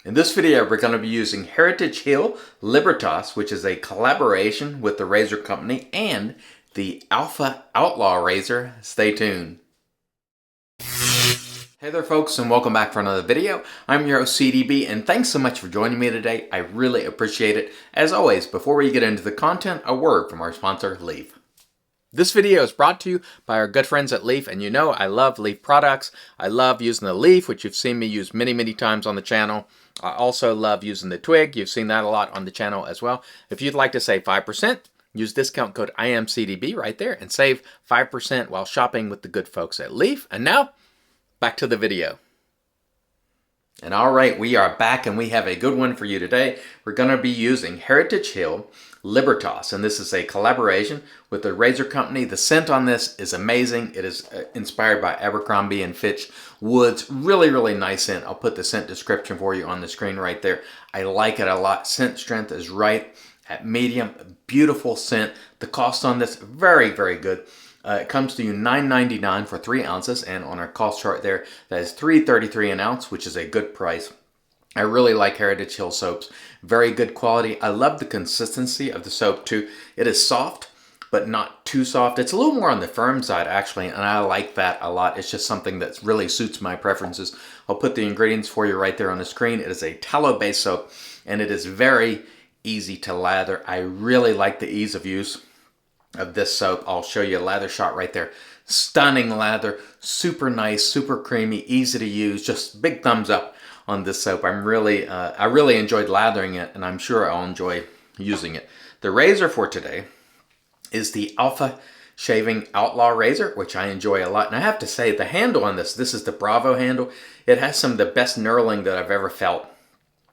In this video, we're going to be using Heritage Hill Libertas, which is a collaboration with the razor company and the Alpha Outlaw razor. Stay tuned. Hey there folks, and welcome back for another video. I'm your host CDB, and thanks so much for joining me today. I really appreciate it. As always, before we get into the content, a word from our sponsor, Leaf. This video is brought to you by our good friends at Leaf, and you know I love Leaf products. I love using the Leaf, which you've seen me use many times on the channel. I also love using the Twig. You've seen that a lot on the channel as well. If you'd like to save 5%, use discount code IAMCDB right there and save 5% while shopping with the good folks at Leaf. And now, back to the video. And all right, we are back and we have a good one for you today. We're going to be using Heritage Hill Libertas, and this is a collaboration with the razor company. The scent on this is amazing. It is inspired by Abercrombie & Fitch woods. Really nice scent. I'll put the scent description for you on the screen right there. I like it a lot. Scent strength is right at medium. Beautiful scent. The cost on this, very good. It comes to you $9.99 for 3 ounces, and on our cost chart there, that is $3.33 an ounce, which is a good price. I really like Heritage Hill soaps. Very good quality. I love the consistency of the soap too. It is soft, but not too soft. It's a little more on the firm side actually, and I like that a lot. It's just something that really suits my preferences. I'll put the ingredients for you right there on the screen. It is a tallow-based soap, and it is very easy to lather. I really like the ease of use of this soap. I'll show you a lather shot right there. Stunning lather, super nice, super creamy, easy to use. Just big thumbs up on this soap. I really enjoyed lathering it, and I'm sure I'll enjoy using it. The razor for today is the Alpha Shaving Outlaw razor, which I enjoy a lot. And I have to say, the handle on this is the Bravo handle. It has some of the best knurling that I've ever felt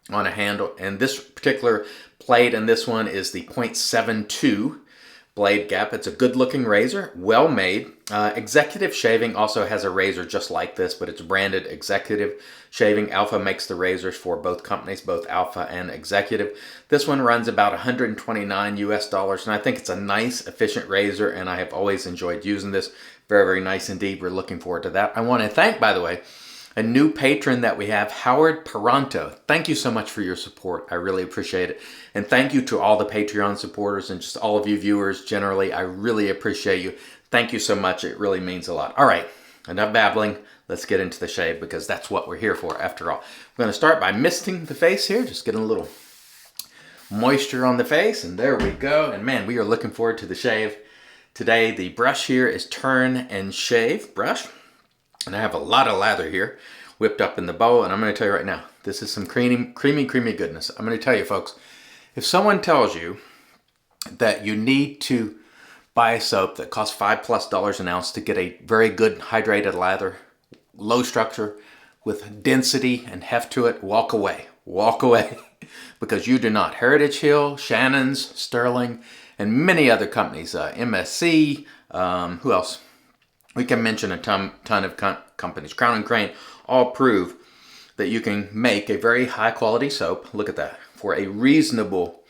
on a handle. And this particular blade in this one is the 0.72 blade gap. It's a good looking razor, well made. Executive Shaving also has a razor just like this, but it's branded Executive Shaving. Alpha makes the razors for both companies, both Alpha and Executive. This one runs about 129 US dollars, and I think it's a nice, efficient razor, and I have always enjoyed using this. Very nice indeed. We're looking forward to that. I want to thank, by the way, a new patron that we have, Howard Peranto. Thank you so much for your support. I really appreciate it. And thank you to all the Patreon supporters and just all of you viewers generally. I really appreciate you. Thank you so much. It really means a lot. All right, enough babbling. Let's get into the shave because that's what we're here for after all. I'm going to start by misting the face here, just getting a little moisture on the face, and there we go. And man, we are looking forward to the shave today. The brush here is TurnNShave brush. And I have a lot of lather here whipped up in the bowl, and I'm going to tell you right now, this is some creamy goodness. I'm going to tell you folks, if someone tells you that you need to buy a soap that costs $5+ an ounce to get a very good hydrated lather, low structure with density and heft to it, walk away, because you do not. Heritage Hill, Shannon's, Sterling, and many other companies, MSC, who else? We can mention a ton of companies. Crown and Crane all prove that you can make a very high quality soap, look at that, for a reasonable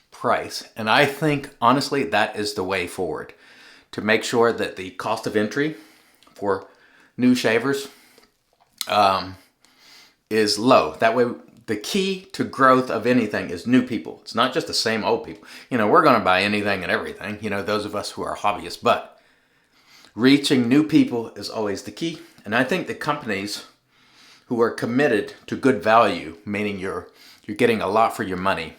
price. And I think, honestly, that is the way forward. To make sure that the cost of entry for new shavers is low. That way, the key to growth of anything is new people. It's not just the same old people. You know, we're going to buy anything and everything, you know, those of us who are hobbyists, but reaching new people is always the key. And I think the companies who are committed to good value, meaning you're getting a lot for your money,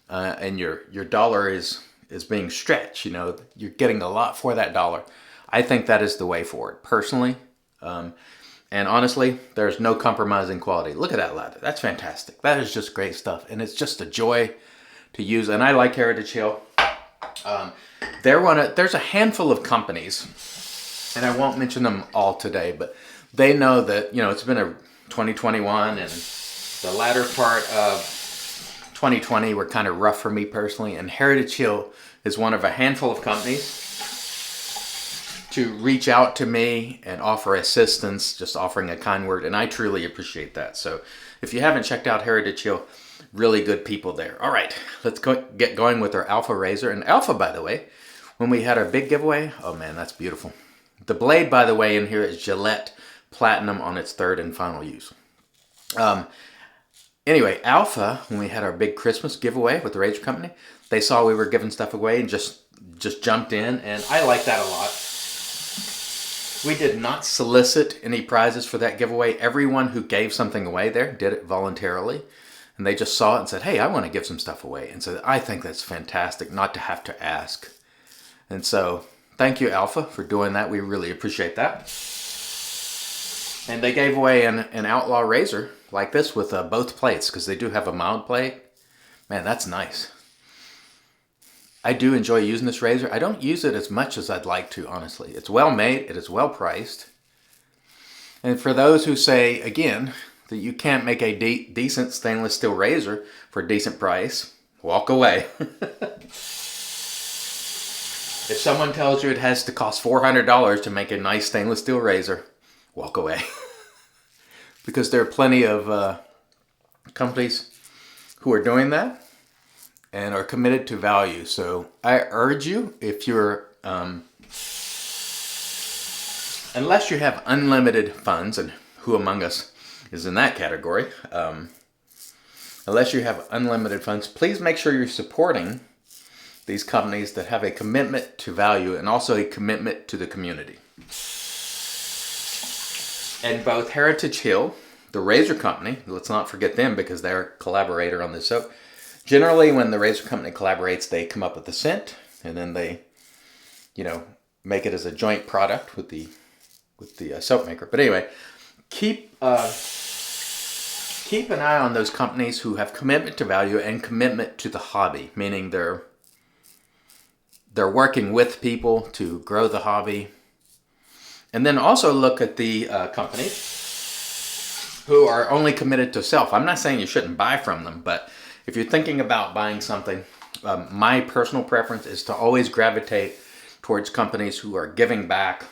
and your dollar is being stretched, you know, you're getting a lot for that dollar. I think that is the way forward, personally. And honestly, there's no compromising quality. Look at that lather. That's fantastic. That is just great stuff. And it's just a joy to use. And I like Heritage Hill. There's a handful of companies, and I won't mention them all today, but they know that, you know, it's been a 2021 and the latter part of 2020 were kind of rough for me personally, and Heritage Hill is one of a handful of companies to reach out to me and offer assistance, just offering a kind word, and I truly appreciate that. So if you haven't checked out Heritage Hill, really good people there. All right, let's get going with our Alpha razor. And Alpha, by the way, when we had our big giveaway, oh man, that's beautiful. The blade, by the way, in here is Gillette Platinum on its third and final use. Anyway, Alpha, when we had our big Christmas giveaway with the razor company, they saw we were giving stuff away and just jumped in, and I like that a lot. We did not solicit any prizes for that giveaway. Everyone who gave something away there did it voluntarily, and they just saw it and said, hey, I want to give some stuff away. And so I think that's fantastic not to have to ask. And so thank you, Alpha, for doing that. We really appreciate that. And they gave away an Outlaw razor like this with both plates, because they do have a mild plate. Man, that's nice. I do enjoy using this razor. I don't use it as much as I'd like to, honestly. It's well made. It is well priced. And for those who say, again, that you can't make a decent stainless steel razor for a decent price, walk away. If someone tells you it has to cost $400 to make a nice stainless steel razor, walk away. Because there are plenty of companies who are doing that and are committed to value. So I urge you, if you're, unless you have unlimited funds, and who among us is in that category, unless you have unlimited funds, please make sure you're supporting these companies that have a commitment to value and also a commitment to the community. And both Heritage Hill, the razor company, let's not forget them because they're a collaborator on this soap. Generally, when the razor company collaborates, they come up with the scent, and then they, make it as a joint product with the soap maker. But anyway, keep an eye on those companies who have commitment to value and commitment to the hobby, meaning they're working with people to grow the hobby. And then also look at the companies who are only committed to self. I'm not saying you shouldn't buy from them, but if you're thinking about buying something, my personal preference is to always gravitate towards companies who are giving back,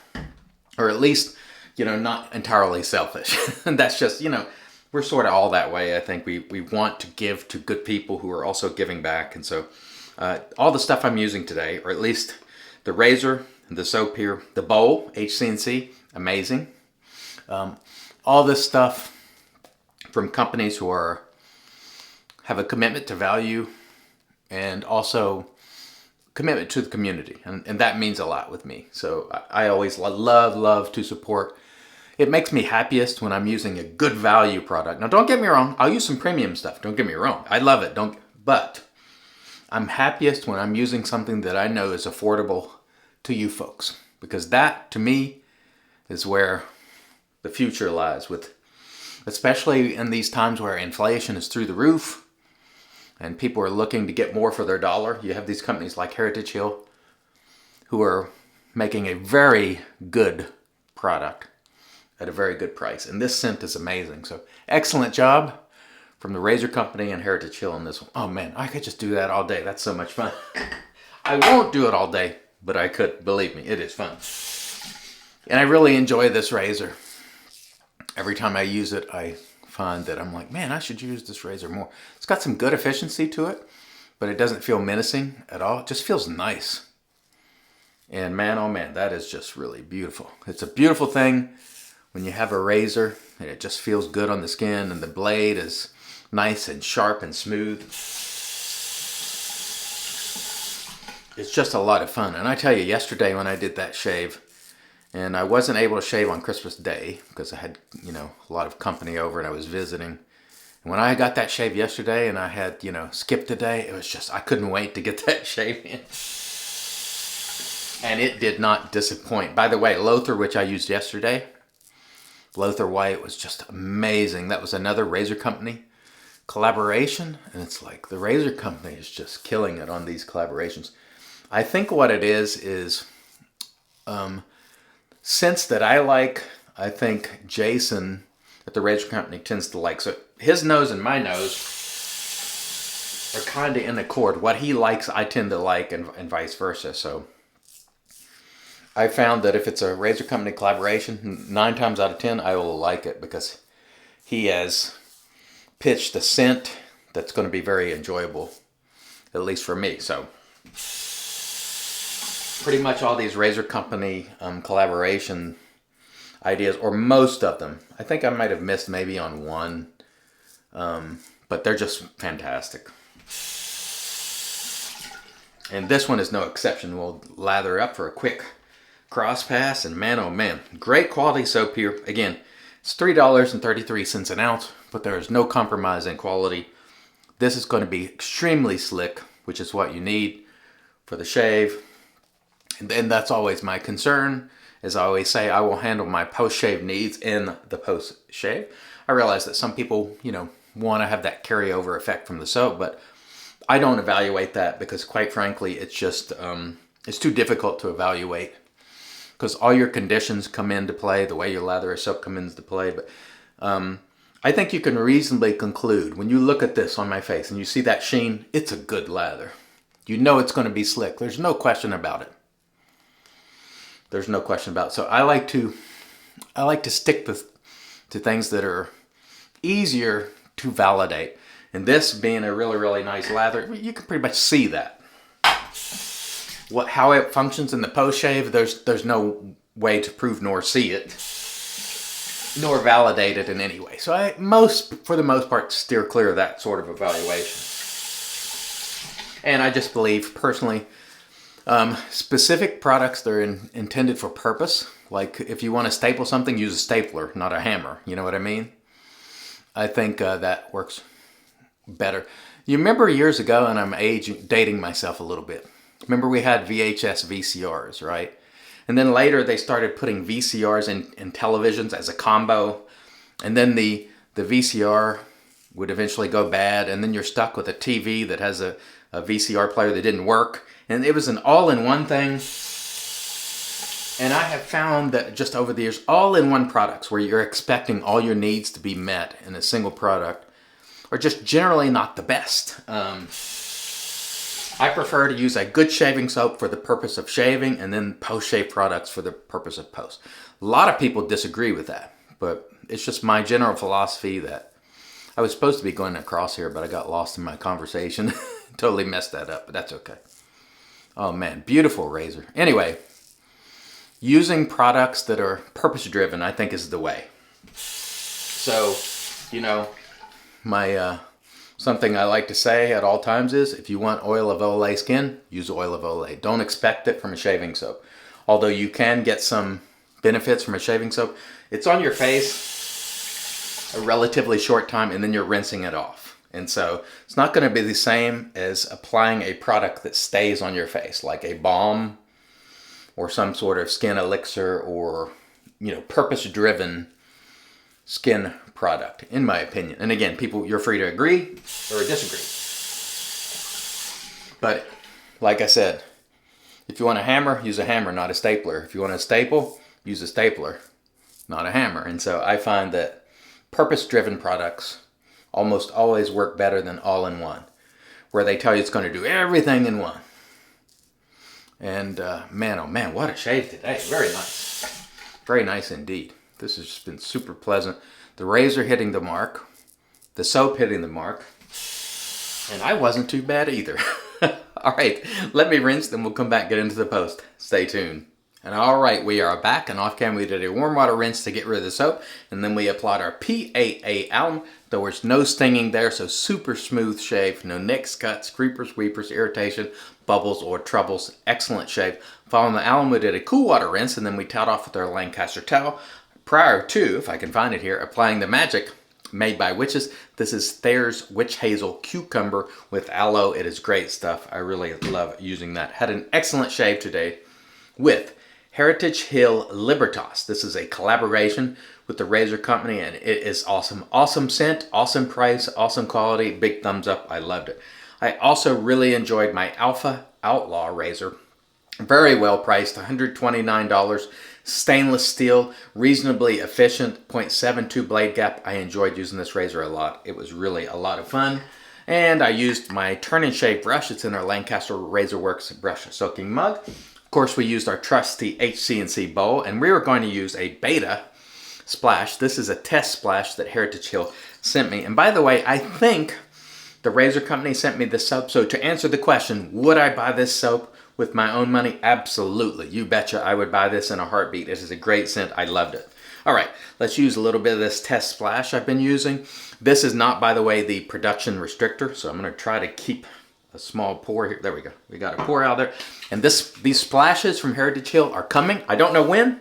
or at least, not entirely selfish. And that's just, we're sort of all that way. I think we want to give to good people who are also giving back. And so all the stuff I'm using today, or at least the razor, the soap here, the bowl, HCNC, amazing. All this stuff from companies who have a commitment to value and also commitment to the community. And that means a lot with me. So I always love to support. It makes me happiest when I'm using a good value product. Now, don't get me wrong. I'll use some premium stuff. Don't get me wrong. I love it. But I'm happiest when I'm using something that I know is affordable to you folks, because that to me is where the future lies, with especially in these times where inflation is through the roof and people are looking to get more for their dollar. You have these companies like Heritage Hill who are making a very good product at a very good price, and this scent is amazing. So excellent job from the razor company and Heritage Hill on this one. Oh man, I could just do that all day. That's so much fun. I won't do it all day, but I could. Believe me, it is fun. And I really enjoy this razor. Every time I use it, I find that I'm like, man, I should use this razor more. It's got some good efficiency to it, but it doesn't feel menacing at all. It just feels nice. And man, oh man, that is just really beautiful. It's a beautiful thing when you have a razor and it just feels good on the skin and the blade is nice and sharp and smooth. It's just a lot of fun. And I tell you, yesterday when I did that shave, and I wasn't able to shave on Christmas Day because I had, a lot of company over and I was visiting. And when I got that shave yesterday and I had, skipped a day, it was just, I couldn't wait to get that shave in. And it did not disappoint. By the way, Lather, which I used yesterday, Lather White, was just amazing. That was another razor company collaboration. And it's like the razor company is just killing it on these collaborations. I think what it is scents that I like, I think Jason at the razor company tends to like. So his nose and my nose are kind of in accord. What he likes, I tend to like, and vice versa. So I found that if it's a razor company collaboration, 9 times out of 10, I will like it because he has pitched a scent that's going to be very enjoyable, at least for me. So pretty much all these razor company collaboration ideas, or most of them, I think I might have missed maybe on one, but they're just fantastic. And this one is no exception. We'll lather up for a quick cross pass, and man, oh man, great quality soap here. Again, it's $3.33 an ounce, but there is no compromise in quality. This is going to be extremely slick, which is what you need for the shave. And that's always my concern. As I always say, I will handle my post-shave needs in the post-shave. I realize that some people, want to have that carryover effect from the soap, but I don't evaluate that because, quite frankly, it's just it's too difficult to evaluate because all your conditions come into play, the way you lather a soap comes into play. But I think you can reasonably conclude when you look at this on my face and you see that sheen, it's a good lather. You know it's going to be slick. There's no question about it. There's no question about it. So I like to stick to things that are easier to validate. And this being a really, really nice lather, you can pretty much see that. How it functions in the post-shave, there's no way to prove nor see it, nor validate it in any way. So for the most part, steer clear of that sort of evaluation. And I just believe, personally, specific products that are intended for purpose, like if you want to staple something, use a stapler, not a hammer. You know what I mean? I think that works better. You remember years ago, and I'm dating myself a little bit. Remember we had VHS VCRs, right? And then later they started putting VCRs in televisions as a combo. And then the VCR would eventually go bad. And then you're stuck with a TV that has a VCR player that didn't work. And it was an all-in-one thing. And I have found that just over the years, all-in-one products where you're expecting all your needs to be met in a single product are just generally not the best. I prefer to use a good shaving soap for the purpose of shaving and then post-shave products for the purpose of post. A lot of people disagree with that, but it's just my general philosophy that I was supposed to be going across here, but I got lost in my conversation. Totally messed that up, but that's okay. Oh man, beautiful razor. Anyway, using products that are purpose-driven, I think, is the way. So, my something I like to say at all times is, if you want oil of Olay skin, use oil of Olay. Don't expect it from a shaving soap. Although you can get some benefits from a shaving soap, it's on your face a relatively short time and then you're rinsing it off. And so it's not going to be the same as applying a product that stays on your face, like a balm or some sort of skin elixir or, purpose-driven skin product, in my opinion. And again, people, you're free to agree or disagree. But like I said, if you want a hammer, use a hammer, not a stapler. If you want a staple, use a stapler, not a hammer. And so I find that purpose-driven products almost always work better than all-in-one, where they tell you it's going to do everything in one. And man, oh man, what a shave today. Very nice. Very nice indeed. This has just been super pleasant. The razor hitting the mark, the soap hitting the mark, and I wasn't too bad either. All right, let me rinse, then we'll come back and get into the post. Stay tuned. And all right, we are back, and off camera we did a warm water rinse to get rid of the soap, and then we applied our PAA alum. There was no stinging there, so super smooth shave, no nicks, cuts, creepers, weepers, irritation, bubbles, or troubles. Excellent shave. Following the alum, we did a cool water rinse, and then we towed off with our Lancaster towel. Prior to, if I can find it here, applying the magic made by Witches. This is Thayer's Witch Hazel Cucumber with aloe. It is great stuff. I really love using that. Had an excellent shave today with Heritage Hill Libertas. This is a collaboration with the razor company, and it is awesome. Awesome scent, awesome price, awesome quality. Big thumbs up. I loved it. I also really enjoyed my Alpha Outlaw razor. Very well priced, $129. Stainless steel, reasonably efficient, 0.72 blade gap. I enjoyed using this razor a lot. It was really a lot of fun. And I used my TurnNShave brush. It's in our Lancaster Razor Works brush soaking mug. Of course, we used our trusty HC&C bowl, and we were going to use a beta splash. This is a test splash that Heritage Hill sent me. And by the way, I think the razor company sent me this soap. So to answer the question, would I buy this soap with my own money? Absolutely. You betcha I would buy this in a heartbeat. This is a great scent. I loved it. All right, let's use a little bit of this test splash I've been using. This is not, by the way, the production restrictor, so I'm going to try to keep a small pour here. There we go. We got a pour out there. And these splashes from Heritage Hill are coming. I don't know when,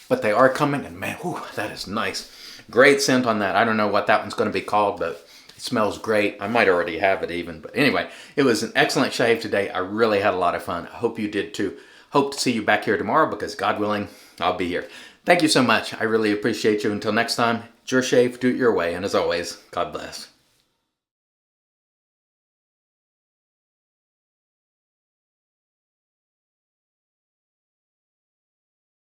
but they are coming. And man, whew, that is nice. Great scent on that. I don't know what that one's going to be called, but it smells great. I might already have it even. But anyway, it was an excellent shave today. I really had a lot of fun. I hope you did too. Hope to see you back here tomorrow because God willing, I'll be here. Thank you so much. I really appreciate you. Until next time, it's your shave. Do it your way. And as always, God bless.